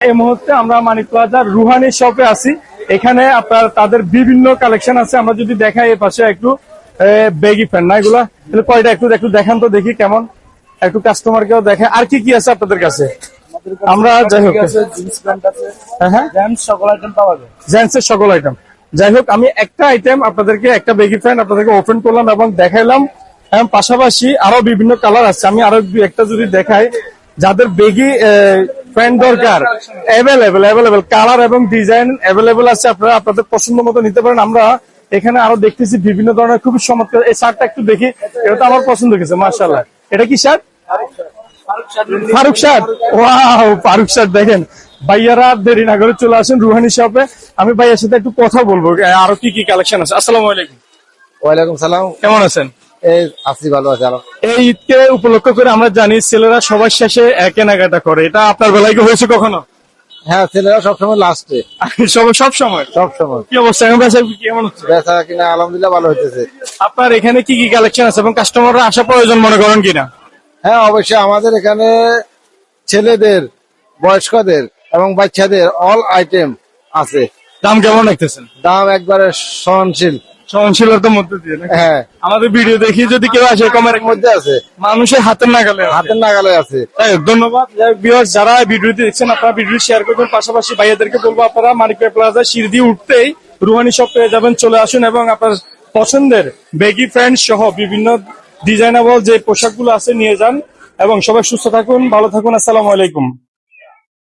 এই মুহূর্তে আমরা মানিক প্লাজার রুহানি শপে আছি। এখানে আপনার তাদের বিভিন্ন কালেকশন আছে। আমরা যদি দেখাই এই পাশে একটু বেগি প্যান্ট না এগুলা কয়টা একটু একটু দেখান তো দেখি কেমন, একটু কাস্টমারকেও দেখে। আর কি কি আছে আপনাদের কাছে? আমরা যাই হোক জেন্টসের সকল আইটেম। যাই হোক আমি একটা আইটেম আপনাদেরকে, একটা বেগি প্যান্ট আপনাদেরকে ওপেন করলাম এবং দেখাইলাম। পাশাপাশি আরো বিভিন্ন কালার আছে, আমি আরো একটা যদি দেখাই। যাদের বেগি প্যান্ট দরকার অ্যাভেলেবেল কালার এবং ডিজাইন অ্যাভেলেবেল আছে, আপনারা আপনাদের পছন্দ মতো নিতে পারেন। আমরা এখানে আরো দেখতেছি বিভিন্ন ধরনের খুবই চমৎকার। এই শার্টটা একটু দেখি, এটা তো আমার পছন্দ হয়েছে মাশাআল্লাহ। এটা কি shirt? Faruk shirt. Wow, Faruk shirt দেখেন। ভাইয়ারা দেরি না করে চলে আসেন রুহানি শপে। আমি ভাইয়ার সাথে একটু কথা বলবো আরো কি কি কালেকশন আছে। আসসালামু আলাইকুম। ওয়ালাইকুম সালাম। কেমন আছেন? এই আছি, ভালো আছি। এই ঈদকে উপলক্ষ করে আমরা জানি ছেলেরা সবার শেষে কেনাকাটা করে, এটা আপনার বেলায় কি হয়েছে কখনো? হ্যাঁ, ছেলেরা সবসময় লাস্টে। সব সময় কি অবস্থা এখন বেচা কেমন হচ্ছে? বেচা কিনা আলহামদুলিল্লাহ ভালো হইতেছে। আপনার এখানে কি কি কালেকশন আছে এবং কাস্টমাররা আসা প্রয়োজন মনে করেন কিনা? হ্যাঁ, অবশ্যই আমাদের এখানে ছেলেদের, বয়স্কদের এবং বাচ্চাদের অল আইটেম আছে। দাম কেমন রাখতেছেন? দাম একবারে সহনশীল। সহনশীলতার মধ্যে দিয়ে নাকি? হ্যাঁ, আমাদের ভিডিও দেখি যদি কেউ আসে কমের মধ্যে আছে, মানুষের হাতের নাগালে আছে। হাতের নাগালে আছে। ধন্যবাদ। যারা ভিডিওটি দেখছেন আপনারা ভিডিও শেয়ার করবেন। পাশাপাশি ভাইয়াদেরকে বলবো আপনারা মানিক প্লাজা সিঁড়ি দিয়ে উঠতেই রুহানি শপ পেয়ে যাবেন, চলে আসুন এবং আপনার পছন্দের বেগি প্যান্ট সহ বিভিন্ন ডিজাইনেবল যে পোশাকগুলো আছে নিয়ে যান। এবং সবাই সুস্থ থাকুন, ভালো থাকুন। আসসালামু আলাইকুম।